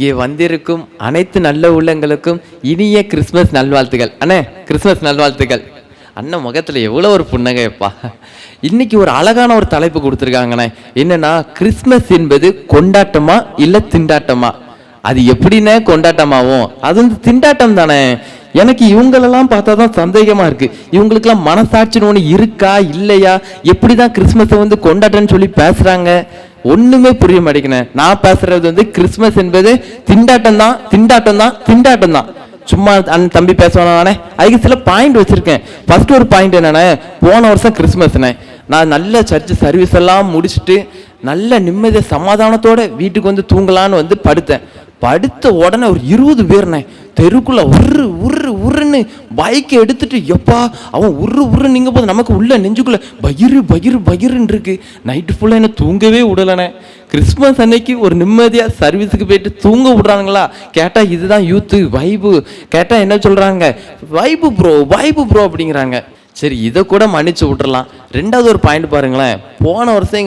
இங்கே வந்திருக்கும் அனைத்து நல்ல உள்ளங்களுக்கும் இனிய கிறிஸ்மஸ் நல்வாழ்த்துகள். அண்ணே, கிறிஸ்மஸ் நல்வாழ்த்துக்கள். அண்ணன் முகத்துல எவ்வளோ ஒரு புன்னகைப்பா. இன்னைக்கு ஒரு அழகான ஒரு தலைப்பு கொடுத்துருக்காங்கண்ணே. என்னன்னா, கிறிஸ்மஸ் என்பது கொண்டாட்டமா இல்லை திண்டாட்டமா? அது எப்படின்னே கொண்டாட்டமாகும், அது வந்து திண்டாட்டம் தானே. எனக்கு இவங்களெல்லாம் பார்த்தா தான் சந்தேகமா இருக்கு. இவங்களுக்கெல்லாம் மனசாட்சின்னு ஒன்று இருக்கா இல்லையா? எப்படிதான் கிறிஸ்மஸை வந்து கொண்டாட்டம்னு சொல்லி பேசுறாங்க, ஒண்ணுமே புரிய மாட்டேங்கிறேன். நான் பேசுறது வந்து கிறிஸ்மஸ் என்பது திண்டாட்டம் தான், திண்டாட்டம் தான், திண்டாட்டம் தான். சும்மா அண்ணன் தம்பி பேசுவானே, அதுக்கு சில பாயிண்ட் வச்சிருக்கேன். ஃபர்ஸ்ட் ஒரு பாயிண்ட் என்னன்னா, போன வருஷம் கிறிஸ்மஸ்னே நான் நல்ல சர்ச்சு சர்வீஸ் எல்லாம் முடிச்சுட்டு நல்ல நிம்மதிய சமாதானத்தோட வீட்டுக்கு வந்து தூங்கலான்னு வந்து படுத்த உடனே ஒரு 20 பேர்னே தெருக்குள்ள உருன்னு பைக்கை எடுத்துட்டு, எப்பா அவன் உரு நீங்க போது நமக்கு உள்ள நெஞ்சுக்குள்ள பகிருன்னு இருக்கு. நைட்டு ஃபுல்லா என்ன தூங்கவே விடலனே. கிறிஸ்மஸ் அன்னைக்கு ஒரு நிம்மதியா சர்வீஸுக்கு போயிட்டு தூங்க விடுறாங்களா? கேட்டா இதுதான் யூத்து வைபு. கேட்டா என்ன சொல்றாங்க, வைபு ப்ரோ அப்படிங்கிறாங்க. சரி, இதை கூட மன்னிச்சு விட்டுறலாம். ரெண்டாவது ஒரு பாயிண்ட் பாருங்களேன். போன வருஷம்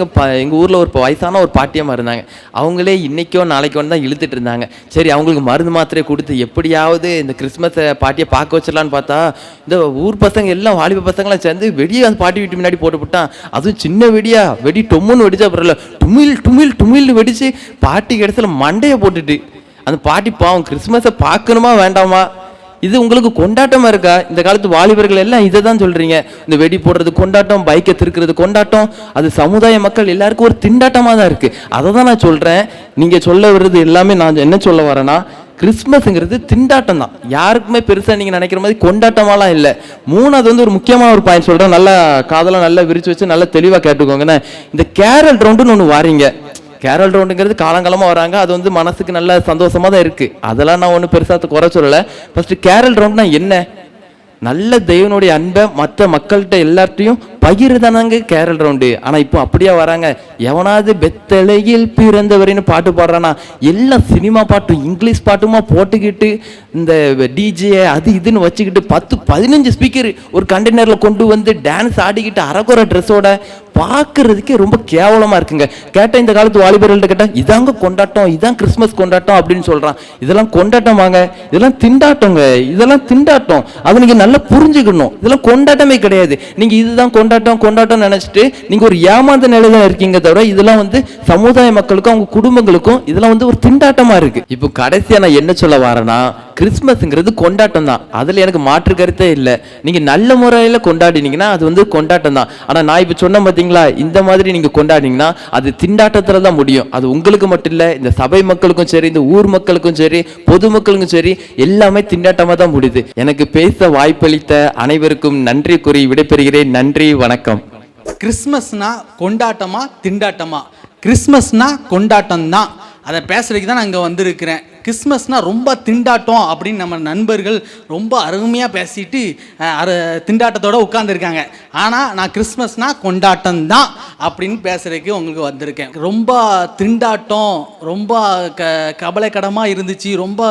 எங்கள் ஊரில் ஒரு வயசான ஒரு பாட்டியம்மா இருந்தாங்க. அவங்களே இன்னைக்கோ நாளைக்கோ தான் இழுத்துட்டு இருந்தாங்க. சரி, அவங்களுக்கு மருந்து மாத்திரை கொடுத்து எப்படியாவது இந்த கிறிஸ்மஸை பாட்டியை பார்க்க வச்சிடலான்னு பார்த்தா, இந்த ஊர் பசங்க எல்லாம் வாலிப பசங்களாம் சேர்ந்து வெடியை அந்த பாட்டி வீட்டு முன்னாடி போட்டு விட்டான். அதுவும் சின்ன வெடி டொம்முன்னு வெடிச்சா அப்புறம் டுமில்னு வெடிச்சு பாட்டிக்கு இடத்துல மண்டையை போட்டுட்டு, அந்த பாட்டி பாவம் கிறிஸ்மஸை பார்க்கணுமா வேண்டாமா? இது உங்களுக்கு கொண்டாட்டமா இருக்கா? இந்த காலத்து வாலிபர்கள் எல்லாம் இதை தான் சொல்றீங்க. இந்த வெடி போடுறது கொண்டாட்டம், பைக்கை திருக்கிறது கொண்டாட்டம், அது சமுதாய மக்கள் எல்லாருக்கும் ஒரு திண்டாட்டமா தான் இருக்கு. அதை தான் நான் சொல்றேன். நீங்க சொல்ல வர்றது எல்லாமே நான் என்ன சொல்ல வரேன்னா, கிறிஸ்மஸ்ங்கிறது திண்டாட்டம் தான். யாருக்குமே பெருசா நீங்க நினைக்கிற மாதிரி கொண்டாட்டமாலாம் இல்லை. மூணாவது வந்து ஒரு முக்கியமான ஒரு பாயிண்ட் சொல்றேன். நல்லா காதெல்லாம் நல்லா விரிச்சு வச்சு நல்லா தெளிவா கேட்டுக்கோங்கண்ணே. இந்த கேரல் ரவுண்டுன்னு ஒன்று வாரீங்க. கேரல் ரவுண்டுங்கிறது காலங்காலமாக வராங்க. அது வந்து மனசுக்கு நல்ல சந்தோஷமாக தான் இருக்குது. அதெல்லாம் நான் ஒன்றும் பெருசாக குறை சொல்லலை. ஃபஸ்ட்டு கேரல் ரவுண்ட்னா என்ன? நல்ல தெய்வனுடைய அன்பை மற்ற மக்கள்கிட்ட எல்லார்ட்டையும் பகிர்தானாங்க கேரல் ரவுண்டு. ஆனால் இப்போ அப்படியே வராங்க, எவனாவது பெத்தலையில் பிறந்தவரின்னு பாட்டு பாடுறானா, எல்லாம் சினிமா பாட்டும் இங்கிலீஷ் பாட்டுமா போட்டுக்கிட்டு இந்த டிஜே அது இதுன்னு வச்சுக்கிட்டு 10-15 ஸ்பீக்கர் ஒரு கண்டெய்னரில் கொண்டு வந்து டான்ஸ் ஆடிக்கிட்டு அரகுற ட்ரெஸ்ஸோட பார்க்கறதுக்கே ரொம்ப கேவலமாக இருக்குங்க. கேட்டால் இந்த காலத்து வாலிபர்கள்ட்ட கேட்டால் இதாங்க கொண்டாட்டம், இதான் கிறிஸ்மஸ் கொண்டாட்டம் அப்படின்னு சொல்கிறான். இதெல்லாம் கொண்டாட்டம் வாங்க, இதெல்லாம் திண்டாட்டங்க, இதெல்லாம் திண்டாட்டம். அதை நீங்கள் நல்லா புரிஞ்சுக்கணும். இதெல்லாம் கொண்டாட்டமே கிடையாது. நீங்கள் இதுதான் கொண்டாட்டம் நினைச்சிட்டு நீங்க ஒரு ஏமாந்த நிலையில இருக்கீங்க தவிர, இதெல்லாம் வந்து சமுதாய மக்களுக்கும் அவங்க குடும்பங்களுக்கும் இதெல்லாம் வந்து ஒரு திண்டாட்டமா இருக்கு. இப்போ கடைசியா நான் என்ன சொல்ல வரேன்னா, கிறிஸ்மஸ்ங்கிறது கொண்டாட்டம் தான். அதுல எனக்கு மாற்று கருத்தே இல்லை. நீங்க நல்ல முறையில கொண்டாடினீங்கன்னா அது வந்து கொண்டாட்டம் தான். ஆனா நான் இப்ப சொன்ன பாத்தீங்களா, இந்த மாதிரி நீங்க கொண்டாடினீங்கன்னா அது திண்டாட்டத்துல தான் முடியும். அது உங்களுக்கு மட்டும் இல்ல, இந்த சபை மக்களுக்கும் சரி, இந்த ஊர் மக்களுக்கும் சரி, பொதுமக்களுக்கும் சரி, எல்லாமே திண்டாட்டமா தான் முடியுது. எனக்கு பேச வாய்ப்பளித்த அனைவருக்கும் நன்றி கூறி விடைபெறுகிறேன். நன்றி, வணக்கம். கிறிஸ்மஸ்னா கொண்டாட்டமா திண்டாட்டமா? கிறிஸ்மஸ்னா கொண்டாட்டம் தான். அதை பேசுறதுக்கு தான் நான் இங்கே வந்திருக்கிறேன். கிறிஸ்மஸ்னால் ரொம்ப திண்டாட்டம் அப்படின்னு நம்ம நண்பர்கள் ரொம்ப அருமையாக பேசிட்டு திண்டாட்டத்தோடு உட்காந்துருக்காங்க. ஆனால் நான் கிறிஸ்மஸ்னால் கொண்டாட்டம் தான் அப்படின்னு பேசுகிறதுக்கு உங்களுக்கு வந்திருக்கேன். ரொம்ப திண்டாட்டம், ரொம்ப கபலைக்கடமாக இருந்துச்சு, ரொம்ப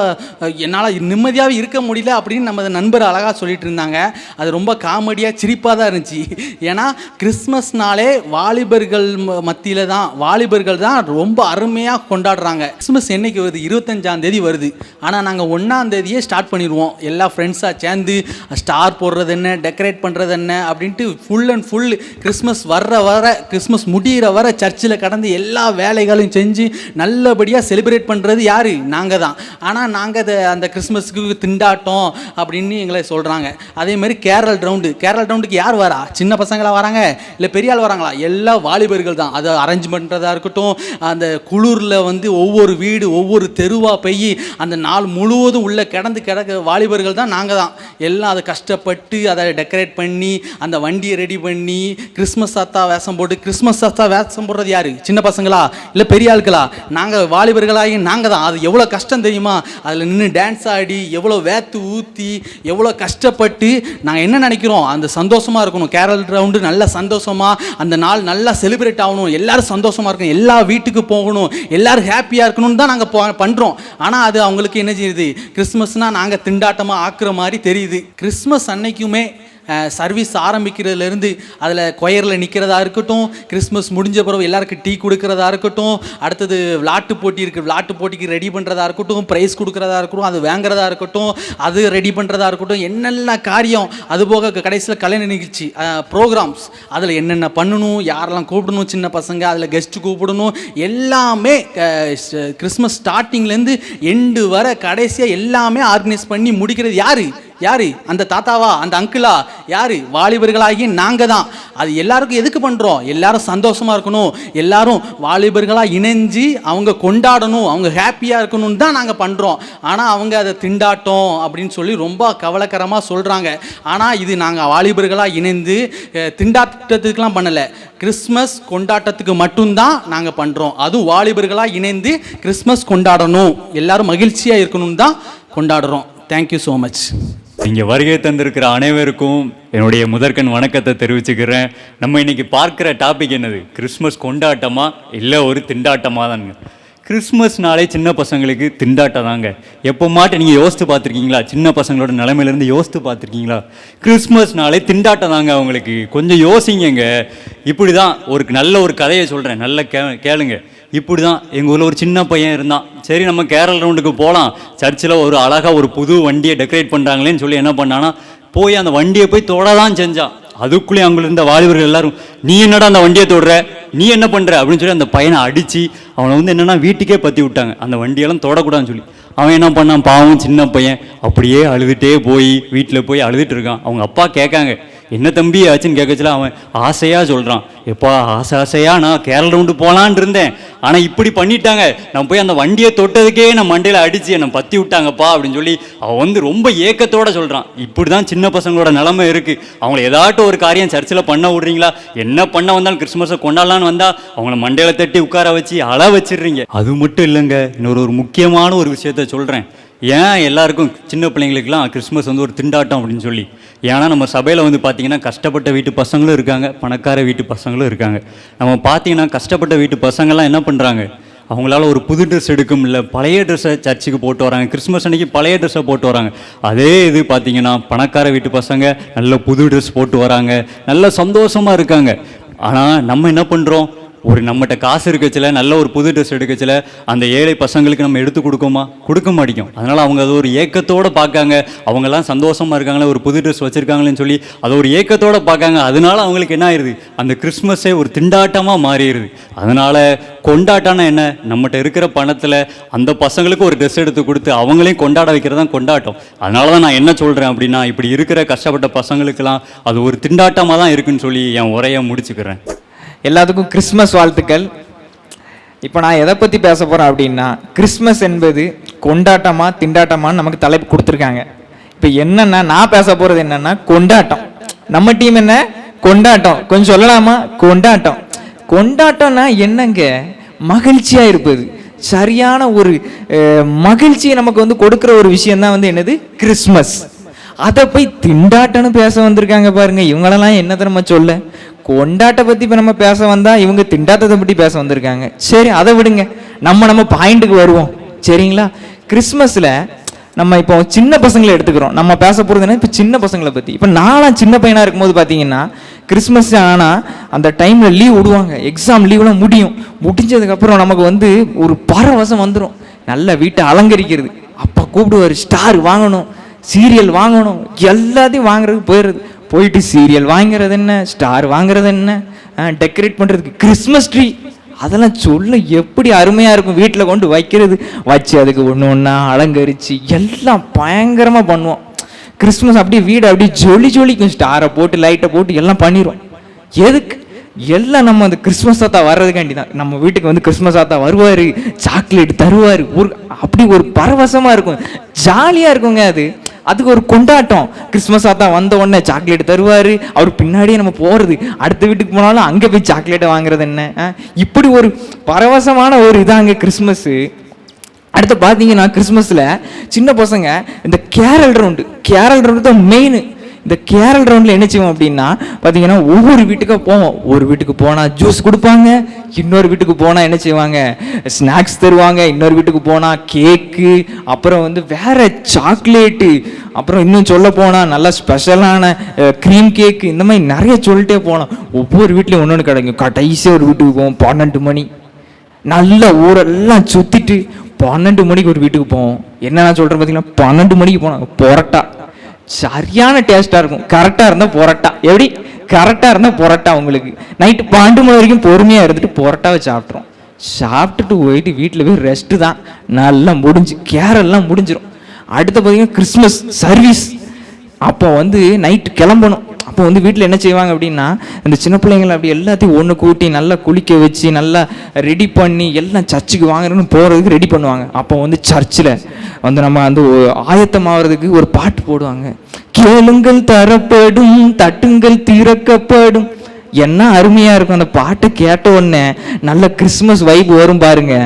என்னால் நிம்மதியாகவே இருக்க முடியல அப்படின்னு நம்ம நண்பர் அழகாக சொல்லிட்டு இருந்தாங்க. அது ரொம்ப காமெடியாக சிரிப்பாக தான் இருந்துச்சு. ஏன்னா கிறிஸ்மஸ்னாலே வாலிபர்கள் மத்தியில் தான், வாலிபர்கள் தான் ரொம்ப அருமையாக கொண்டாடுறாங்க. கிறிஸ்மஸ் என்னைக்கு வருது? 25ஆம் தேதி வருது. ஆனால் நாங்கள் 1ஆம் தேதியே ஸ்டார்ட் பண்ணிடுவோம். எல்லா ஃப்ரெண்ட்ஸாக சேர்ந்து ஸ்டார் போடுறது என்ன, டெக்கரேட் பண்ணுறது என்ன அப்படின்ட்டு ஃபுல் அண்ட் ஃபுல் கிறிஸ்மஸ் வர கிறிஸ்மஸ் முடிகிற வர சர்ச்சில் கடந்து எல்லா வேலைகளையும் செஞ்சு நல்லபடியாக செலிப்ரேட் பண்ணுறது யார்? நாங்கள் தான். ஆனால் நாங்கள் அந்த கிறிஸ்மஸ்க்கு திண்டாட்டம் அப்படின்னு எங்களை சொல்கிறாங்க. அதேமாதிரி கேரல் ரவுண்டுக்கு யார் வரா? சின்ன பசங்களாக வராங்க இல்லை பெரிய ஆள் வராங்களா? எல்லா வாலிபர்கள் தான். அதை அரேஞ்ச் பண்ணுறதா இருக்கட்டும், அந்த குளிரில் வந்து ஒவ்வொரு வீடு ஒவ்வொரு தெருவாக போய் அந்த நாள் முழுவதும் உள்ள கிடக்க வாலிபர்கள் தான் நாங்கள் தான். எல்லாம் அதை கஷ்டப்பட்டு அதை டெக்கரேட் பண்ணி அந்த வண்டியை ரெடி பண்ணி கிறிஸ்மஸ் தாத்தா வேஷம் போட்டு. கிறிஸ்மஸ் தாத்தா வேஷம் போடுறது யாரு? சின்ன பசங்களா இல்லை பெரிய ஆட்களா? நாங்கள் வாலிபர்களாகி நாங்கள் தான். அது எவ்வளோ கஷ்டம் தெரியுமா? அதில் நின்று டான்ஸ் ஆடி எவ்வளோ வேத்து ஊற்றி எவ்வளோ கஷ்டப்பட்டு நாங்கள் என்ன நினைக்கிறோம், அந்த சந்தோஷமாக இருக்கணும். கேரல் ரவுண்டு நல்ல சந்தோஷமாக அந்த நாள் நல்லா செலிப்ரேட் ஆகணும், எல்லாரும் சந்தோஷமாக இருக்கணும், எல்லா வீட்டுக்கு போகணும், எல்லாரும் ஹாப்பியாக இருக்கணும்னு தான் நாங்கள் பண்ணுறோம். ஆனால் அது அவங்களுக்கு என்ன செய்யுது? கிறிஸ்மஸ்னால் நாங்கள் திண்டாட்டமாக ஆக்குற மாதிரி தெரியுது. கிறிஸ்மஸ் அன்னைக்குமே சர்வீஸ் ஆரம்பிக்கிறதுலேருந்து அதில் கொயரில் நிற்கிறதா இருக்கட்டும், கிறிஸ்மஸ் முடிஞ்ச பிறகு எல்லாருக்கும் டீ கொடுக்கறதா இருக்கட்டும், அடுத்தது விளாட்டு போட்டி இருக்குது, விளாட்டு போட்டிக்கு ரெடி பண்ணுறதா இருக்கட்டும், ப்ரைஸ் கொடுக்குறதா இருக்கட்டும், அது வாங்குறதா இருக்கட்டும், அது ரெடி பண்ணுறதா இருக்கட்டும், என்னென்ன காரியம், அதுபோக கடைசியில் கல்யாண நிகழ்ச்சி ப்ரோக்ராம்ஸ், அதில் என்னென்ன பண்ணணும், யாரெல்லாம் கூப்பிடணும், சின்ன பசங்க அதில் கெஸ்ட்டு கூப்பிடணும், எல்லாமே கிறிஸ்மஸ் ஸ்டார்டிங்லேருந்து எண்டு வர கடைசியாக எல்லாமே ஆர்கனைஸ் பண்ணி முடிக்கிறது யாரு? அந்த தாத்தாவா, அந்த அங்கிளா? யாரு? வாலிபர்களாகி நாங்கள் தான். அது எல்லாருக்கும் எதுக்கு பண்ணுறோம்? எல்லாரும் சந்தோஷமாக இருக்கணும், எல்லாரும் வாலிபர்களாக இணைஞ்சு அவங்க கொண்டாடணும், அவங்க ஹாப்பியாக இருக்கணும்னு தான் நாங்கள் பண்ணுறோம். ஆனால் அவங்க அதை திண்டாட்டம் அப்படின்னு சொல்லி ரொம்ப கவலைக்கரமாக சொல்கிறாங்க. ஆனால் இது நாங்கள் வாலிபர்களாக இணைந்து திண்டாட்டத்துக்கெலாம் பண்ணலை, கிறிஸ்மஸ் கொண்டாட்டத்துக்கு மட்டும்தான் நாங்கள் பண்ணுறோம். அதுவும் வாலிபர்களாக இணைந்து கிறிஸ்மஸ் கொண்டாடணும், எல்லாரும் மகிழ்ச்சியாக இருக்கணும்னு தான் கொண்டாடுறோம். Thank you so much. இங்கே வருகை தந்திருக்கிற அனைவருக்கும் என்னுடைய முதற்கண் வணக்கத்தை தெரிவிச்சுக்கிறேன். நம்ம இன்னைக்கு பார்க்குற டாபிக் என்னது? கிறிஸ்மஸ் கொண்டாட்டமா இல்லை ஒரு திண்டாட்டமா தானுங்க. கிறிஸ்மஸ்னாலே சின்ன பசங்களுக்கு திண்டாட்டம் தாங்க. எப்போ மாட்டு நீங்கள் யோசித்து பார்த்துருக்கீங்களா? சின்ன பசங்களோட நிலைமையிலேருந்து யோசித்து பார்த்துருக்கீங்களா? கிறிஸ்மஸ்னாலே திண்டாட்டம் தாங்க அவங்களுக்கு. கொஞ்சம் யோசிங்கங்க. இப்படி தான் நல்ல ஒரு கதையை சொல்கிறேன், நல்ல கேளுங்க. இப்படி தான் எங்கள் ஊரில் ஒரு சின்ன பையன் இருந்தான். சரி நம்ம கேரள் ரவுண்டுக்கு போகலாம், சர்ச்சில் ஒரு அழகாக ஒரு புது வண்டியை டெக்கரேட் பண்ணுறாங்களேன்னு சொல்லி என்ன பண்ணான்னா போய் அந்த வண்டியை போய் தொட தான் செஞ்சான். அதுக்குள்ளேயே அவங்களுக்கு இருந்த வாலிபர்கள் எல்லாரும், நீ என்னடா அந்த வண்டியை தொடுற, நீ என்ன பண்ணுற அப்படின்னு சொல்லி அந்த பையனை அடித்து அவனை என்னென்னா வீட்டுக்கே பற்றி விட்டாங்க, அந்த வண்டியெல்லாம் தொடக்கூடாதுன்னு சொல்லி. அவன் என்ன பண்ணான், பாவம் சின்ன பையன் அப்படியே அழுதுகிட்டே போய் வீட்டில் போய் அழுதுட்டு இருக்கான். அவங்க அப்பா கேட்காங்க, என்ன தம்பி ஆச்சுன்னு கேட்கச்சுல அவன் ஆசையாக சொல்கிறான், எப்பா ஆசையாக நான் கேரள ரவுண்டு போகலான் இருந்தேன், ஆனால் இப்படி பண்ணிட்டாங்க, நான் போய் அந்த வண்டியை தொட்டதுக்கே நான் மண்டையில் அடித்து என்னை பற்றி விட்டாங்கப்பா அப்படின்னு சொல்லி அவன் ரொம்ப ஏக்கத்தோடு சொல்கிறான். இப்படி தான் சின்ன பசங்களோட நிலைமை இருக்குது. அவங்கள ஏதாட்டும் ஒரு காரியம் சர்ச்சில் பண்ண விட்றீங்களா, என்ன பண்ண வந்தாலும் கிறிஸ்மஸை கொண்டாடலான்னு வந்தால் அவங்கள மண்டையில் தட்டி உட்கார வச்சு அழ வச்சிடுறீங்க. அது மட்டும் இல்லைங்க, இன்னொரு முக்கியமான ஒரு விஷயத்த சொல்கிறேன். ஏன் எல்லாருக்கும் சின்ன பிள்ளைங்களுக்கெல்லாம் கிறிஸ்மஸ் ஒரு திண்டாட்டம் அப்படின்னு சொல்லி, ஏன்னா நம்ம சபையில் பார்த்தீங்கன்னா கஷ்டப்பட்ட வீட்டு பசங்களும் இருக்காங்க, பணக்கார வீட்டு பசங்களும் இருக்காங்க. நம்ம பார்த்தீங்கன்னா கஷ்டப்பட்ட வீட்டு பசங்கள்லாம் என்ன பண்ணுறாங்க, அவங்களால ஒரு புது ட்ரெஸ் எடுக்க முடியல, பழைய ட்ரெஸ்ஸை சர்ச்சுக்கு போட்டு வராங்க, கிறிஸ்மஸ் அன்னைக்கு பழைய ட்ரெஸ்ஸை போட்டு வராங்க. அதே இது பார்த்தீங்கன்னா பணக்கார வீட்டு பசங்க நல்ல புது ட்ரெஸ் போட்டு வராங்க, நல்ல சந்தோஷமாக இருக்காங்க. ஆனால் நம்ம என்ன பண்ணுறோம், ஒரு நம்மகிட்ட காசு இருக்கச்சில நல்ல ஒரு புது ட்ரெஸ் எடுக்கச்சில அந்த ஏழை பசங்களுக்கு நம்ம எடுத்து கொடுக்க மாட்டோம். அதனால் அவங்க அது ஒரு ஏக்கத்தோடு பார்க்காங்க, அவங்கெல்லாம் சந்தோஷமாக இருக்காங்களே, ஒரு புது ட்ரெஸ் வச்சுருக்காங்களேன்னு சொல்லி அதை ஒரு ஏக்கத்தோடு பார்க்காங்க. அதனால அவங்களுக்கு என்ன ஆயிடுது, அந்த கிறிஸ்மஸே ஒரு திண்டாட்டமாக மாறிடுது. அதனால் கொண்டாட்டம்னா என்ன, நம்மகிட்ட இருக்கிற பணத்தில் அந்த பசங்களுக்கு ஒரு ட்ரெஸ் எடுத்து கொடுத்து அவங்களையும் கொண்டாட வைக்கிறது தான் கொண்டாட்டம். அதனால தான் நான் என்ன சொல்கிறேன் அப்படின்னா, இப்படி இருக்கிற கஷ்டப்பட்ட பசங்களுக்கெல்லாம் அது ஒரு திண்டாட்டமாக தான் இருக்குன்னு சொல்லி என் உரையை முடிச்சுக்கிறேன். எல்லாத்துக்கும் கிறிஸ்மஸ் வாழ்த்துக்கள். இப்போ நான் எதை பற்றி பேச போகிறேன் அப்படின்னா, கிறிஸ்மஸ் என்பது கொண்டாட்டமா திண்டாட்டமான்னு நமக்கு தலைப்பு கொடுத்துருக்காங்க. இப்போ என்னென்னா நான் பேச போகிறது என்னென்னா கொண்டாட்டம். நம்ம டீம் என்ன கொண்டாட்டம், கொஞ்சம் சொல்லலாமா? கொண்டாட்டம்னா என்னங்க, மகிழ்ச்சியாக இருப்பது. சரியான ஒரு மகிழ்ச்சியை நமக்கு கொடுக்குற ஒரு விஷயம்தான் என்னது, கிறிஸ்மஸ். அதை போய் திண்டாட்டம்னு பேச வந்திருக்காங்க பாருங்க. இவங்களெல்லாம் என்ன தெரியுமா சொல்ல, கொண்டாட்ட பற்றி இப்போ நம்ம பேச வந்தால் இவங்க திண்டாட்டத்தை பற்றி பேச வந்திருக்காங்க. சரி அதை விடுங்க, நம்ம பாயிண்ட்டுக்கு வருவோம் சரிங்களா. கிறிஸ்மஸில் நம்ம இப்போ சின்ன பசங்களை எடுத்துக்கிறோம். நம்ம பேச போகிறது இப்போ சின்ன பசங்களை பற்றி. இப்போ நான்லாம் சின்ன பையனாக இருக்கும்போது பார்த்தீங்கன்னா கிறிஸ்மஸ் ஆனால் அந்த டைமில் லீவ் விடுவாங்க, எக்ஸாம் லீவ்லாம் முடிஞ்சதுக்கப்புறம் நமக்கு ஒரு பரவசம் வந்துடும். நல்ல வீட்டை அலங்கரிக்கிறது, அப்பா கூப்பிடுவார், ஸ்டார் வாங்கணும், சீரியல் வாங்கணும், எல்லாத்தையும் வாங்குறதுக்கு போயிட்டு சீரியல் வாங்கிறது என்ன, ஸ்டார் வாங்குறது என்ன, டெக்கரேட் பண்ணுறதுக்கு கிறிஸ்மஸ் ட்ரீ, அதெல்லாம் சொல்ல எப்படி அருமையாக இருக்கும். வீட்டில் கொண்டு வச்சு அதுக்கு ஒன்று ஒன்றா அலங்கரித்து எல்லாம் பயங்கரமாக பண்ணுவோம். கிறிஸ்மஸ் அப்படியே வீடு அப்படியே ஜொலிக்கும், ஸ்டாரை போட்டு லைட்டை போட்டு எல்லாம் பண்ணிடுவோம். எதுக்கு எல்லாம் நம்ம அந்த கிறிஸ்மஸ் தாத்தா வர்றதுக்காண்டி தான். நம்ம வீட்டுக்கு கிறிஸ்மஸ் தாத்தா வருவார், சாக்லேட் தருவார், அப்படி ஒரு பரவசமாக இருக்கும், ஜாலியாக இருக்குங்க. அதுக்கு ஒரு கொண்டாட்டம். கிறிஸ்மஸ் தாத்தா வந்த உடனே சாக்லேட் தருவார், அவர் பின்னாடியே நம்ம போகிறது, அடுத்த வீட்டுக்கு போனாலும் அங்கே போய் சாக்லேட்டை வாங்குறது என்ன, இப்படி ஒரு பரவசமான ஒரு இதாங்க கிறிஸ்மஸ்ஸு. அடுத்து பார்த்தீங்கன்னா கிறிஸ்மஸில் சின்ன பசங்க இந்த கேரல் ரவுண்டு தான் மெயின். இந்த கேரல் ரவுண்டில் என்ன செய்வோம் அப்படின்னா பார்த்தீங்கன்னா ஒவ்வொரு வீட்டுக்காக போவோம். ஒரு வீட்டுக்கு போனால் ஜூஸ் கொடுப்பாங்க, இன்னொரு வீட்டுக்கு போனால் என்ன செய்வாங்க ஸ்நாக்ஸ் தருவாங்க, இன்னொரு வீட்டுக்கு போனால் கேக்கு, அப்புறம் வந்து வேற சாக்லேட்டு, அப்புறம் இன்னும் சொல்ல போனால் நல்லா ஸ்பெஷலான க்ரீம் கேக்கு, இந்த மாதிரி நிறைய சொல்லிட்டே போனோம். ஒவ்வொரு வீட்லையும் ஒன்று ஒன்று கிடைக்கும். கடைசியாக ஒரு வீட்டுக்கு போவோம் 12 மணி, நல்ல ஊரெல்லாம் சுற்றிட்டு 12 மணிக்கு ஒரு வீட்டுக்கு போவோம். என்ன நான் சொல்கிறேன் பார்த்தீங்கன்னா 12 மணிக்கு போனோம் பொரோட்டா சரியான டேஸ்ட்டாக இருக்கும். கரெக்டாக இருந்தால் பொரோட்டா, எப்படி கரெக்டாக இருந்தால் பொரோட்டா உங்களுக்கு நைட்டு 12 மணி வரைக்கும் பொறுமையாக இருந்துட்டு பொரோட்டாவை சாப்பிட்றோம். சாப்பிட்டுட்டு போயிட்டு வீட்டில் போய் ரெஸ்ட்டு தான், நல்லா முடிஞ்சு கேரெல்லாம் முடிஞ்சிடும். அடுத்து பார்த்தீங்கன்னா கிறிஸ்மஸ் சர்வீஸ். அப்போ வந்து நைட்டு கிளம்பணும். அப்போ வந்து வீட்டில் என்ன செய்வாங்க அப்படின்னா இந்த சின்ன பிள்ளைங்களை அப்படி எல்லாத்தையும் ஒன்று கூட்டி நல்லா குளிக்க வச்சு நல்லா ரெடி பண்ணி எல்லாம் சர்ச்சுக்கு வாங்குறதுன்னு போகிறதுக்கு ரெடி பண்ணுவாங்க. அப்போ வந்து சர்ச்சில் வந்து நம்ம அந்த ஆயத்தமாகிறதுக்கு ஒரு பாட்டு போடுவாங்க. கேளுங்கள் தரப்படும், தட்டுங்கள் திறக்கப்படும். என்ன அருமையாக இருக்கும் அந்த பாட்டு கேட்ட உடனே. நல்ல கிறிஸ்மஸ் வைப் வரும் பாருங்க.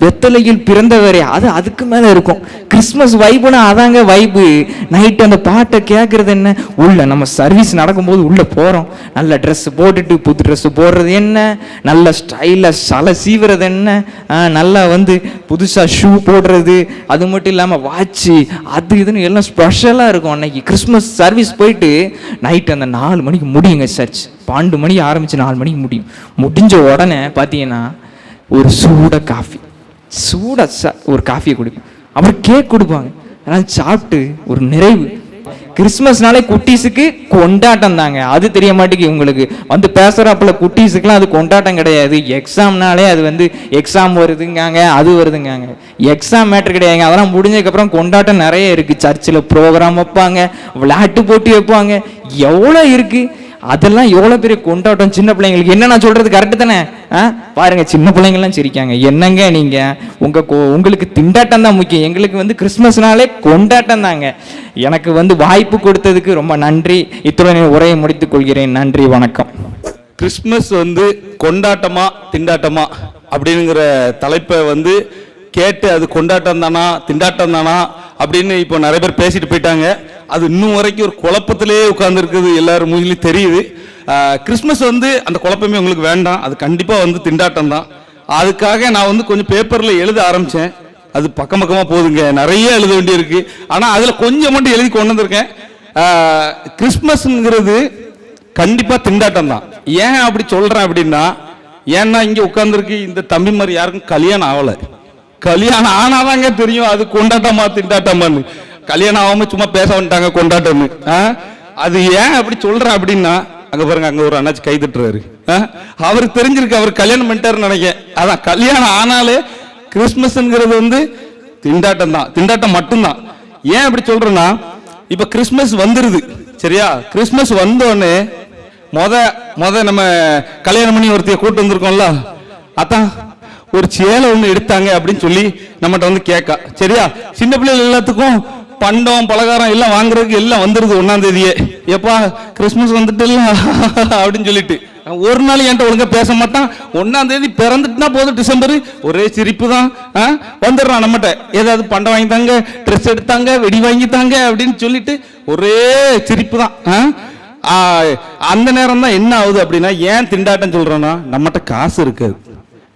வெத்தலையில் பிறந்தவரே அது அதுக்கு மேலே இருக்கும். கிறிஸ்மஸ் வைப்புனா அதாங்க வைப்பு. நைட்டு அந்த பாட்டை கேட்குறது என்ன, உள்ள நம்ம சர்வீஸ் நடக்கும்போது உள்ளே போகிறோம், நல்ல ட்ரெஸ்ஸு போட்டுட்டு புது ட்ரெஸ்ஸு போடுறது என்ன, நல்ல ஸ்டைலாக சலை சீவுறது என்ன, நல்லா வந்து புதுசாக ஷூ போடுறது, அது மட்டும் இல்லாமல் வாட்சு அது இதுன்னு எல்லாம் ஸ்பெஷலாக இருக்கும். அன்னைக்கு கிறிஸ்மஸ் சர்வீஸ் போயிட்டு நைட்டு அந்த 4 மணிக்கு முடியுங்க சர்ச். 12 மணிக்கு ஆரம்பித்து 4 மணிக்கு முடியும். முடிஞ்ச உடனே பார்த்தீங்கன்னா ஒரு சூடாக ஒரு காஃபியை குடிப்போம், அப்புறம் கேக் கொடுப்பாங்க. அதனால் சாப்பிட்டு ஒரு நிறைவு. கிறிஸ்மஸ்னாலே குட்டீஸுக்கு கொண்டாட்டம் தாங்க. அது தெரிய மாட்டேங்குது இவங்களுக்கு. வந்து பேசுகிறப்பல குட்டீஸுக்கெலாம் அது கொண்டாட்டம் கிடையாது. எக்ஸாம்னாலே அது வந்து எக்ஸாம் வருதுங்காங்க, அது வருதுங்காங்க. எக்ஸாம் மேட்ரு கிடையாதுங்க. அதெல்லாம் முடிஞ்சதுக்கப்புறம் கொண்டாட்டம் நிறைய இருக்குது. சர்ச்சில் ப்ரோக்ராம் வைப்பாங்க, விளையாட்டு போட்டி வைப்பாங்க, எவ்வளோ இருக்குது. அதெல்லாம் எவ்வளோ பெரிய கொண்டாட்டம் சின்ன பிள்ளைங்களுக்கு. என்ன நான் சொல்கிறது கரெக்டு தானே? பாருங்கள் சின்ன பிள்ளைங்கள்லாம் சிரிக்காங்க. என்னங்க நீங்கள் உங்களுக்கு திண்டாட்டம் தான் முக்கியம், எங்களுக்கு வந்து கிறிஸ்மஸ்னாலே கொண்டாட்டம் தாங்க. எனக்கு வந்து வாய்ப்பு கொடுத்ததுக்கு ரொம்ப நன்றி. இத்துடன் உரையை முடித்துக் கொள்கிறேன். நன்றி, வணக்கம். கிறிஸ்மஸ் வந்து கொண்டாட்டமா திண்டாட்டமா அப்படிங்கிற தலைப்பை வந்து கேட்டு அது கொண்டாட்டம் தானா திண்டாட்டம் தானா அப்படின்னு இப்போ நிறைய பேர் பேசிட்டு போயிட்டாங்க. அது இன்னும் வரைக்கும் ஒரு குழப்பத்திலே உட்கார்ந்துருக்குது, எல்லாரும் மூஞ்சிலையும் தெரியுது. கிறிஸ்மஸ் வந்து அந்த குழப்பமே உங்களுக்கு வேண்டாம், அது கண்டிப்பாக வந்து திண்டாட்டம் தான். அதுக்காக நான் வந்து கொஞ்சம் பேப்பரில் எழுத ஆரம்பித்தேன். அது பக்கம் பக்கமாக போகுதுங்க, நிறைய எழுத வேண்டியிருக்கு. ஆனால் அதில் கொஞ்சம் மட்டும் எழுதி கொண்டு வந்திருக்கேன். கிறிஸ்மஸ்ங்கிறது கண்டிப்பாக திண்டாட்டம் தான். ஏன் அப்படி சொல்கிறேன் அப்படின்னா, ஏன்னா இங்கே உட்காந்துருக்கு இந்த தம்பி மாதிரி யாருக்கும் கல்யாணம் ஆகலை. கல்யாணம் ஆனாதாங்க தெரியும் அது கொண்டாட்டமா திண்டாட்டமான்னு. கல்யாணம் ஆகாம சும்மா பேச வந்துட்டாங்க கொண்டாட்டம்னு. அது ஏன் அப்படி சொல்றேன் அப்படின்னா, அங்க பாருங்க அங்க ஒரு அண்ணாச்சி கை தட்டுறாரு. அவருக்கு தெரிஞ்சிருக்கு, அவர் கல்யாணம் பண்ணிட்டாருன்னு நினைக்கிறேன். அதான் கல்யாணம் ஆனாலே கிறிஸ்மஸ்ங்கிறது வந்து திண்டாட்டம் தான், திண்டாட்டம் மட்டும்தான். ஏன் அப்படி சொல்றேன்னா, இப்ப கிறிஸ்மஸ் வந்துருது சரியா. கிறிஸ்மஸ் வந்தோடனே முத நம்ம கல்யாணம் பண்ணி ஒருத்தைய கூட்டு வந்திருக்கோம்ல, அதான் ஒரு சேலை ஒன்று எடுத்தாங்க அப்படின்னு சொல்லி நம்மகிட்ட வந்து கேட்கா சரியா. சின்ன பிள்ளைகள் எல்லாத்துக்கும் பண்டம் பலகாரம் எல்லாம் வாங்குறதுக்கு எல்லாம் வந்துருது 1ஆம் தேதியே. எப்பா கிறிஸ்மஸ் வந்துட்டு அப்படின்னு சொல்லிட்டு ஒரு நாள் என்கிட்ட ஒழுங்கா பேச மாட்டான். 1ஆம் தேதி பிறந்துட்டுனா போதும், டிசம்பர் ஒரே சிரிப்பு தான். வந்துடுறான் நம்மகிட்ட, ஏதாவது பண்டம் வாங்கித்தாங்க, ட்ரெஸ் எடுத்தாங்க, வெடி வாங்கித்தாங்க அப்படின்னு சொல்லிட்டு ஒரே சிரிப்பு தான். அந்த நேரம் தான் என்ன ஆகுது அப்படின்னா, ஏன் திண்டாட்டம் சொல்றோம்னா நம்மகிட்ட காசு இருக்காது.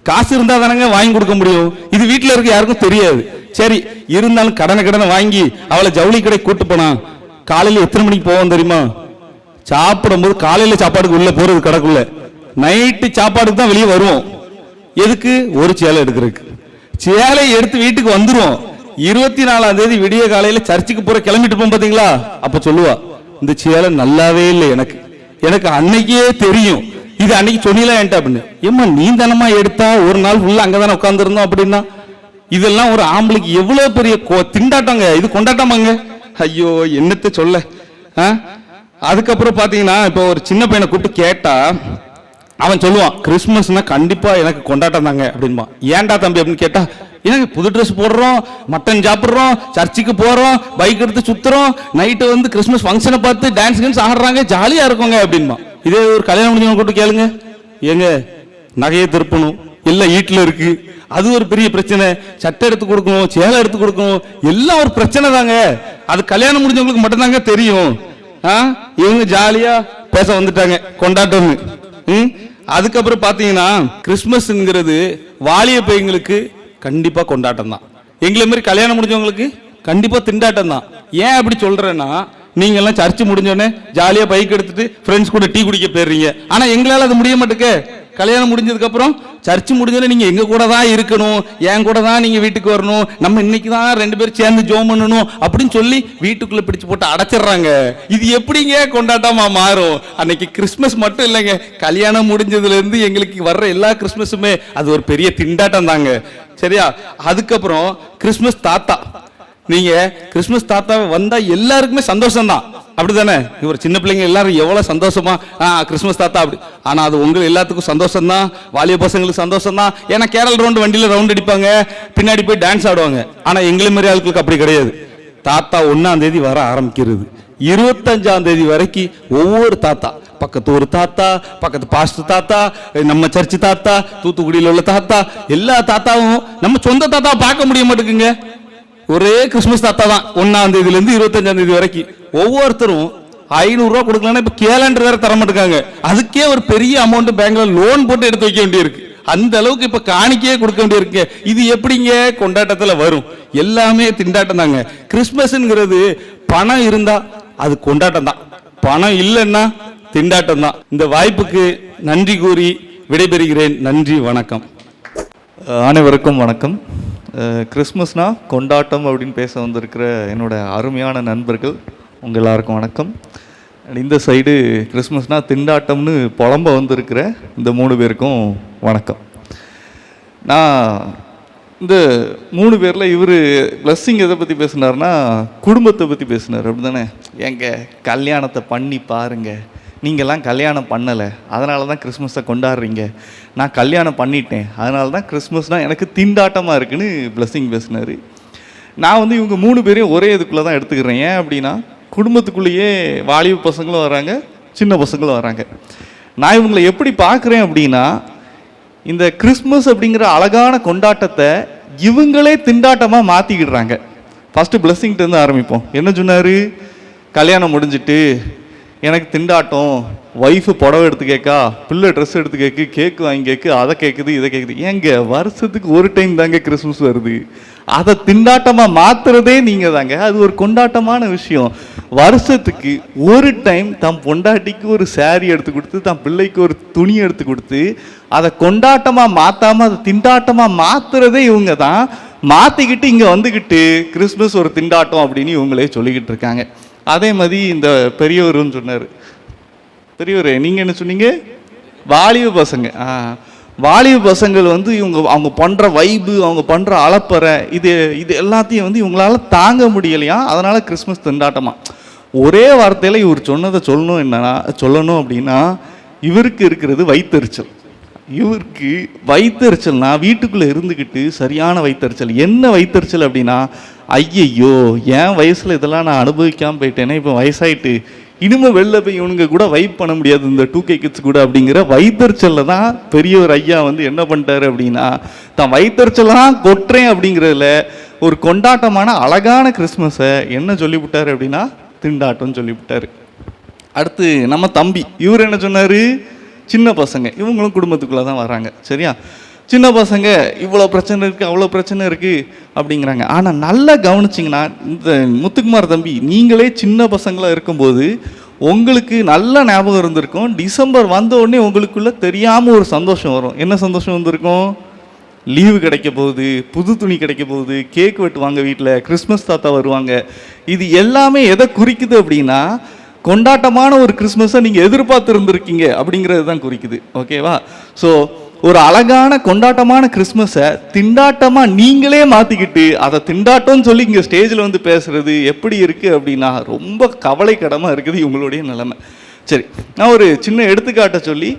காசு இருந்தா தானங்க வாங்கி கொடுக்க முடியும். இது வீட்டில் இருக்க யாருக்கும் தெரியாது. சரி இருந்தாலும் கடனை வாங்கி அவளை ஜவுளி கடை கூட்டு போனா காலையில் எத்தனை மணிக்கு போவோம் தெரியுமா? சாப்பிடும் போது காலையில சாப்பாடுக்கு உள்ள போறது கடைக்குள்ள, நைட்டு சாப்பாடுக்கு தான் வெளியே வருவோம். எதுக்கு? ஒரு சேலை எடுக்கிறதுக்கு. சேலை எடுத்து வீட்டுக்கு வந்துருவோம். 24ஆம் தேதி விடிய காலையில சர்ச்சுக்கு போற கிளம்பிட்டு போம் பாத்தீங்களா, அப்ப சொல்லுவா இந்த சேலை நல்லாவே இல்லை, எனக்கு அன்னைக்கே தெரியும், இது அன்னைக்கு சொன்னீங்களா என்கிட்ட அப்படின்னு. ஏம்மா நீ தானமா எடுத்தா, ஒரு நாள் ஃபுல்லா அங்கதானே உட்காந்துருந்தோம் அப்படின்னா. இதெல்லாம் ஒரு ஆம்பளைக்கு எவ்வளவு பெரிய திண்டாட்டங்க, இது கொண்டாட்டமாங்க. ஐயோ என்னத்தை சொல்ல. அதுக்கப்புறம் பாத்தீங்கன்னா இப்போ ஒரு சின்ன பையனை கூப்பிட்டு கேட்டா அவன் சொல்லுவான், கிறிஸ்மஸ்னா கண்டிப்பா எனக்கு கொண்டாட்டம் தாங்க அப்படின்பா. ஏன்டா தம்பி அப்படின்னு கேட்டா, எனக்கு புது ட்ரெஸ் போடுறோம், மட்டன் சாப்பிட்றோம், சர்ச்சுக்கு போறோம், பைக் எடுத்து சுத்துறோம், நைட்டு வந்து கிறிஸ்மஸ் ஃபங்க்ஷனை பார்த்து டான்ஸ் ஆடுறாங்க, ஜாலியா இருக்குங்க அப்படின்பா. இதே ஒரு கல்யாணம் முடிஞ்சவங்க கூப்பிட்டு கேளுங்க, ஏங்க நகையை திருப்பணும், எல்லாம் வீட்டில் இருக்கு, அது ஒரு பெரிய பிரச்சனை, சட்டை எடுத்து கொடுக்கணும், சேலை எடுத்து கொடுக்கணும், எல்லாம் ஒரு பிரச்சனை தாங்க. அது கல்யாணம் முடிஞ்சவங்களுக்கு மட்டும்தாங்க தெரியும். இவங்க ஜாலியா பேச வந்துட்டாங்க கொண்டாட்டம்னு. அதுக்கப்புறம் பாத்தீங்கன்னா கிறிஸ்மஸ்ங்கிறது வாலிய பையங்களுக்கு கண்டிப்பா கொண்டாட்டம் தான். எங்களை மாதிரி கல்யாணம் முடிஞ்சவங்களுக்கு கண்டிப்பா திண்டாட்டம் தான். ஏன் அப்படி சொல்றேன்னா, நீங்க எல்லாம் சர்ச்சு முடிஞ்சோடனே ஜாலியா பைக் எடுத்துட்டு ஃப்ரெண்ட்ஸ் கூட டீ குடிக்க போயிடுறீங்க. ஆனா எங்களால அது முடிய மாட்டேங்க. கல்யாணம் முடிஞ்சதுக்கு அப்புறம் சர்ச்சு முடிஞ்சோடனே நீங்க எங்க கூட தான் இருக்கணும், என் கூட தான் நீங்க வீட்டுக்கு வரணும், நம்ம இன்னைக்கு தான் 2 பேரும் சேர்ந்து ஜோம் பண்ணணும் அப்படின்னு சொல்லி வீட்டுக்குள்ள பிடிச்சு போட்டு அடைச்சிடுறாங்க. இது எப்படிங்க கொண்டாட்டமா மாறும்? அன்னைக்கு கிறிஸ்மஸ் மட்டும் இல்லைங்க, கல்யாணம் முடிஞ்சதுல இருந்து எங்களுக்கு வர்ற எல்லா கிறிஸ்மஸுமே அது ஒரு பெரிய திண்டாட்டம் தாங்க. சரியா? அதுக்கப்புறம் கிறிஸ்மஸ் தாத்தா, நீங்க கிறிஸ்மஸ் தாத்தாவை வந்தா எல்லாருக்குமே சந்தோஷம் தான், அப்படிதானே? இவர் சின்ன பிள்ளைங்க எல்லாரும் எவ்வளவு சந்தோஷமா கிறிஸ்மஸ் தாத்தா அப்படி. ஆனா அது உங்க எல்லாத்துக்கும் சந்தோஷம் தான், வாலிப பசங்களுக்கு சந்தோஷம் தான். ஏன்னா கேரள் ரவுண்ட் வண்டியில ரவுண்ட் அடிப்பாங்க, பின்னாடி போய் டான்ஸ் ஆடுவாங்க. ஆனா எங்களை மாதிரி ஆட்களுக்கு அப்படி கிடையாது. தாத்தா 1ஆம் தேதி வர ஆரம்பிக்கிறது, 25ஆம் தேதி வரைக்கும் ஒவ்வொரு தாத்தா, பக்கத்து ஒரு தாத்தா, பக்கத்து பாஸ்டர் தாத்தா, நம்ம சர்ச்சு தாத்தா, தூத்துக்குடியில் உள்ள தாத்தா, எல்லா தாத்தாவும் நம்ம சொந்த தாத்தா பார்க்க முடிய மாட்டேங்குங்க. ஒரே கிறிஸ்மஸ் தாத்தா தான் 1ஆம் தேதியில இருந்து 25ஆம் தேதி வரைக்கும். ஒவ்வொருத்தரும் 500 ரூபா கொடுக்கலன்னா இப்ப கேலண்டர் வேற தர மாட்டேங்காங்க. அதுக்கே ஒரு பெரிய அமௌண்ட் பேங்க்ல லோன் போட்டு எடுத்து வைக்க வேண்டியிருக்கு. அந்த அளவுக்கு இப்ப காணிக்கையே கொடுக்க வேண்டியிருக்கு. இது எப்படிங்க கொண்டாட்டத்துல வரும்? எல்லாமே திண்டாட்டம் தாங்க. கிறிஸ்மஸ்ங்கிறது பணம் இருந்தா அது கொண்டாட்டம் தான், பணம் இல்லைன்னா திண்டாட்டம் தான். இந்த வாய்ப்புக்கு நன்றி கூறி விடைபெறுகிறேன். நன்றி, வணக்கம். அனைவருக்கும் வணக்கம். கிறிஸ்மஸ்னா கொண்டாட்டம் அப்படின்னு பேச வந்திருக்கிற என்னோட அருமையான நண்பர்கள் உங்கள் எல்லாருக்கும் வணக்கம். இந்த சைடு கிறிஸ்மஸ்னா திண்டாட்டம்னு புலம்ப வந்திருக்கிற இந்த 3 பேருக்கும் வணக்கம். நான் இந்த 3 பேரில் இவர் பிளஸ்ஸிங் எதை பற்றி பேசினார்னா குடும்பத்தை பற்றி பேசினார், அப்படி தானே? எங்க கல்யாணத்தை பண்ணி பாருங்க, நீங்கள்லாம் கல்யாணம் பண்ணலை அதனால தான் கிறிஸ்மஸை கொண்டாடுறீங்க, நான் கல்யாணம் பண்ணிட்டேன் அதனால தான் கிறிஸ்மஸ்னால் எனக்கு திண்டாட்டமாக இருக்குன்னு பிளஸ்ஸிங் பேசினார். நான் வந்து இவங்க 3 பேரையும் ஒரே இதுக்குள்ளே தான் எடுத்துக்கிறேன். ஏன் அப்படின்னா குடும்பத்துக்குள்ளேயே வாலிப பசங்களும் வராங்க, சின்ன பசங்களும் வராங்க. நான் இவங்களை எப்படி பார்க்குறேன் அப்படின்னா, இந்த கிறிஸ்மஸ் அப்படிங்கிற அழகான கொண்டாட்டத்தை இவங்களே திண்டாட்டமாக மாற்றிக்கிடுறாங்க. ஃபஸ்ட்டு பிளஸ்ஸிங்கிட்டேருந்து ஆரம்பிப்போம். என்ன சொன்னார்? கல்யாணம் முடிஞ்சிட்டு எனக்கு திண்டாட்டம், ஒய்ஃபு புடவை எடுத்து கேட்கா, பிள்ளை ட்ரெஸ் எடுத்து கேட்கு, கேக்கு வாங்கி கேட்கு, அதை கேட்குது இதை கேட்குது. ஏங்க வருஷத்துக்கு ஒரு டைம் தாங்க கிறிஸ்மஸ் வருது, அதை திண்டாட்டமாக மாற்றுறதே நீங்கள் தாங்க. அது ஒரு கொண்டாட்டமான விஷயம். வருஷத்துக்கு ஒரு டைம் தம் பொண்டாட்டிக்கு ஒரு சாரி எடுத்து கொடுத்து, தம் பிள்ளைக்கு ஒரு துணி எடுத்து கொடுத்து, அதை கொண்டாட்டமாக மாற்றாமல் அதை திண்டாட்டமாக மாற்றுறதே இவங்க தான். மாற்றிக்கிட்டு இங்கே வந்துக்கிட்டு கிறிஸ்மஸ் ஒரு திண்டாட்டம் அப்படின்னு இவங்களே சொல்லிக்கிட்டு இருக்காங்க. அதே மாதிரி இந்த பெரியவருன்னு சொன்னார். பெரியவர் நீங்கள் என்ன சொன்னீங்க? வாலிப பசங்க. வாலிப பசங்கள் வந்து அவங்க பண்ணுற வைப்பு, அவங்க பண்ணுற அலப்பறை, இது எல்லாத்தையும் வந்து இவங்களால தாங்க முடியலையா, அதனால கிறிஸ்மஸ் திண்டாட்டமா. ஒரே வார்த்தையில் இவர் சொன்னதை சொல்லணும் அப்படின்னா, இவருக்கு இருக்கிறது வயிற்றெரிச்சல். இவருக்கு வயிற்றெரிச்சல்னா வீட்டுக்குள்ளே இருந்துக்கிட்டு சரியான வயிற்றெரிச்சல். என்ன வயிற்றெரிச்சல் அப்படின்னா, ஐயையோ என் வயசில் இதெல்லாம் நான் அனுபவிக்காமல் போயிட்டேனே, இப்போ வயசாயிட்டு இனிமேல் வெளில போய் இவனுங்க கூட வைப் பண்ண முடியாது இந்த 2K கிட்ஸ் கூட அப்படிங்கிற வயிற்றெரிச்சலில் தான் பெரியவர் ஐயா வந்து என்ன பண்ணிட்டாரு அப்படின்னா, தான் வயிற்றெரிச்சலாம் கொட்டுறேன் அப்படிங்கிறதுல ஒரு கொண்டாட்டமான அழகான கிறிஸ்மஸை என்ன சொல்லிவிட்டார் அப்படின்னா திண்டாட்டம்னு சொல்லிவிட்டார். அடுத்து நம்ம தம்பி, இவர் என்ன சொன்னார்? சின்ன பசங்க இவங்களும் குடும்பத்துக்குள்ளே தான் வராங்க. சரியா? சின்ன பசங்க இவ்வளோ பிரச்சனை இருக்குது அவ்வளோ பிரச்சனை இருக்குது அப்படிங்கிறாங்க. ஆனால் நல்லா கவனிச்சிங்கன்னா, இந்த முத்துக்குமார் தம்பி நீங்களே சின்ன பசங்களாக இருக்கும்போது உங்களுக்கு நல்ல ஞாபகம் இருந்திருக்கும். டிசம்பர் வந்த உடனே உங்களுக்குள்ளே தெரியாமல் ஒரு சந்தோஷம் வரும். என்ன சந்தோஷம் வந்திருக்கும்? லீவு கிடைக்க போகுது, புது துணி கிடைக்க போகுது, கேக் வெட்டுவாங்க வீட்டில், கிறிஸ்மஸ் தாத்தா வருவாங்க. இது எல்லாமே எதை குறிக்குது அப்படின்னா, கொண்டாட்டமான ஒரு கிறிஸ்மஸை நீங்கள் எதிர்பார்த்து இருந்திருக்கீங்க அப்படிங்கிறது தான் குறிக்குது. ஓகேவா? ஸோ ஒரு அழகான கொண்டாட்டமான கிறிஸ்மஸை திண்டாட்டமாக நீங்களே மாற்றிக்கிட்டு அதை திண்டாட்டம்னு சொல்லி இங்கே ஸ்டேஜில் வந்து பேசுகிறது எப்படி இருக்குது அப்படின்னா ரொம்ப கவலைக்கிடமாக இருக்குது இவங்களுடைய நிலைமை. சரி, நான் ஒரு சின்ன எடுத்துக்காட்டை சொல்லி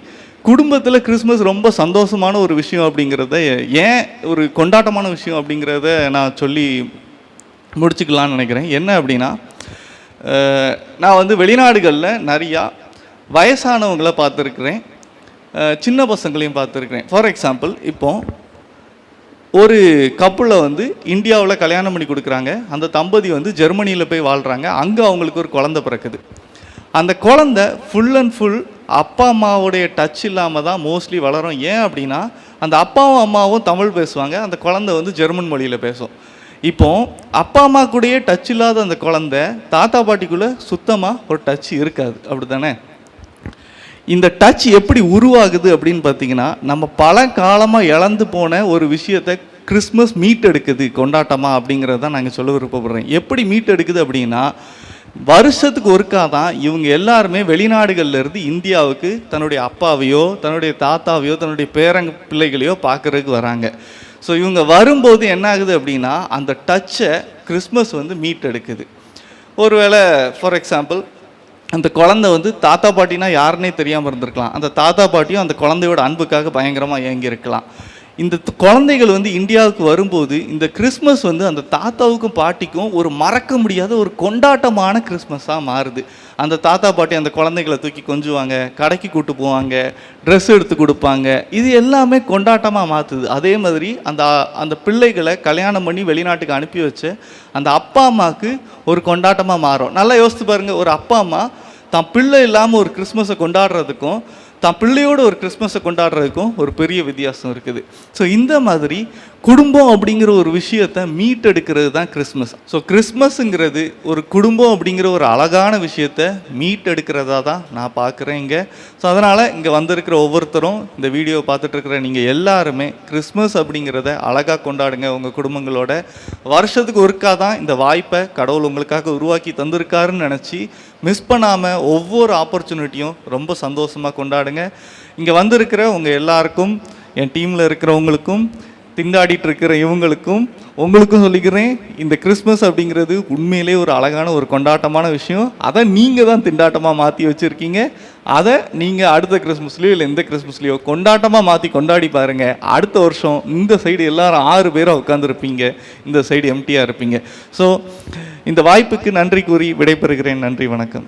குடும்பத்தில் கிறிஸ்மஸ் ரொம்ப சந்தோஷமான ஒரு விஷயம் அப்படிங்கிறத, ஏன் ஒரு கொண்டாட்டமான விஷயம் அப்படிங்கிறத நான் சொல்லி முடிச்சுக்கலான்னு நினைக்கிறேன். என்ன அப்படின்னா, நான் வந்து வெளிநாடுகளில் நிறையா வயசானவங்களை பார்த்துருக்குறேன், சின்ன பசங்களையும் பார்த்துருக்குறேன். ஃபார் எக்ஸாம்பிள், இப்போ ஒரு கப்புளை வந்து இந்தியாவில் கல்யாணம் பண்ணி கொடுக்குறாங்க. அந்த தம்பதி வந்து ஜெர்மனியில் போய் வாழ்கிறாங்க. அங்கே அவங்களுக்கு ஒரு குழந்தை பிறக்குது. அந்த குழந்தை ஃபுல் அண்ட் ஃபுல் அப்பா அம்மாவுடைய டச் இல்லாமல் தான் மோஸ்ட்லி வளரும். ஏன் அப்படின்னா அந்த அப்பாவும் அம்மாவும் தமிழ் பேசுவாங்க, அந்த குழந்தை வந்து ஜெர்மன் மொழியில் பேசும். இப்போ அப்பா அம்மா கூடயே டச் இல்லாத அந்த குழந்தை தாத்தா பாட்டிக்குள்ளே சுத்தமாக ஒரு டச் இருக்காது, அப்படி தானே? இந்த டச் எப்படி உருவாகுது அப்படின்னு பார்த்தீங்கன்னா, நம்ம பல காலமாக இழந்து போன ஒரு விஷயத்தை கிறிஸ்மஸ் மீட் எடுக்குது கொண்டாட்டமாக அப்படிங்கிறது தான் நாங்கள் சொல்ல விருப்பப்படுறேன். எப்படி மீட் எடுக்குது அப்படின்னா, வருஷத்துக்கு ஒருக்கா தான் இவங்க எல்லாருமே வெளிநாடுகள்லேருந்து இந்தியாவுக்கு தன்னுடைய அப்பாவையோ தன்னுடைய தாத்தாவையோ தன்னுடைய பேரங்க பிள்ளைகளையோ பார்க்குறதுக்கு வராங்க. ஸோ இவங்க வரும்போது என்ன ஆகுது அப்படின்னா, அந்த டச்சை கிறிஸ்மஸ் வந்து மீட் எடுக்குது. ஒருவேளை ஃபார் எக்ஸாம்பிள் அந்த குழந்தை வந்து தாத்தா பாட்டினா யாருன்னே தெரியாமல் இருந்திருக்கலாம், அந்த தாத்தா பாட்டியும் அந்த குழந்தையோட அன்புக்காக பயங்கரமாக ஏங்கியிருக்கலாம். இந்த குழந்தைகள் வந்து இந்தியாவுக்கு வரும்போது இந்த கிறிஸ்மஸ் வந்து அந்த தாத்தாவுக்கும் பாட்டிக்கும் ஒரு மறக்க முடியாத ஒரு கொண்டாட்டமான கிறிஸ்மஸாக மாறுது. அந்த தாத்தா பாட்டி அந்த குழந்தைகளை தூக்கி கொஞ்சுவாங்க, கடைக்கு கூட்டு போவாங்க, ட்ரெஸ் எடுத்து கொடுப்பாங்க, இது எல்லாமே கொண்டாட்டமாக மாற்றுது. அதே மாதிரி அந்த பிள்ளைகளை கல்யாணம் பண்ணி வெளிநாட்டுக்கு அனுப்பி வச்சு அந்த அப்பா அம்மாவுக்கு ஒரு கொண்டாட்டமாக மாறும். நல்லா யோசித்து பாருங்கள், ஒரு அப்பா அம்மா தான் பிள்ளை இல்லாமல் ஒரு கிறிஸ்மஸை கொண்டாடுறதுக்கும் தான் பிள்ளையோட ஒரு கிறிஸ்மஸை கொண்டாடுறதுக்கும் ஒரு பெரிய வித்தியாசம் இருக்குது. ஸோ இந்த மாதிரி குடும்பம் அப்படிங்கிற ஒரு விஷயத்தை மீட் எடுக்கிறது தான் கிறிஸ்மஸ். ஸோ கிறிஸ்மஸுங்கிறது ஒரு குடும்பம் அப்படிங்கிற ஒரு அழகான விஷயத்தை மீட் எடுக்கிறதா தான் நான் பார்க்குறேன் இங்கே. ஸோ அதனால் இங்கே வந்திருக்கிற ஒவ்வொருத்தரும், இந்த வீடியோ பார்த்துட்டு இருக்கிற நீங்கள் எல்லாருமே கிறிஸ்மஸ் அப்படிங்கிறத அழகாக கொண்டாடுங்க உங்கள் குடும்பங்களோட. வருஷத்துக்கு ஒருக்கா தான் இந்த வாய்ப்பை கடவுள் உங்களுக்காக உருவாக்கி தந்திருக்காருன்னு நினச்சி மிஸ் பண்ணாமல் ஒவ்வொரு ஆப்பர்ச்சுனிட்டியும் ரொம்ப சந்தோஷமாக கொண்டாடுங்க. இங்கே வந்திருக்கிற உங்கள் எல்லாருக்கும், என் டீமில் இருக்கிறவங்களுக்கும், திண்டாடிட்டு இருக்கிற இவங்களுக்கும், உங்களுக்கும் சொல்லிக்கிறேன், இந்த கிறிஸ்மஸ் அப்படிங்கிறது உண்மையிலே ஒரு அழகான ஒரு கொண்டாட்டமான விஷயம். அதை நீங்கள் தான் திண்டாட்டமாக மாற்றி வச்சுருக்கீங்க. அதை நீங்கள் அடுத்த கிறிஸ்மஸ்லேயோ இல்லை எந்த கிறிஸ்மஸ்லேயோ கொண்டாட்டமாக மாற்றி கொண்டாடி பாருங்கள். அடுத்த வருஷம் இந்த சைடு எல்லாரும் 6 பேராக உட்காந்துருப்பீங்க, இந்த சைடு எம்டியாக இருப்பீங்க. ஸோ இந்த வாய்ப்புக்கு நன்றி கூறி விடைபெறுகிறேன். நன்றி, வணக்கம்.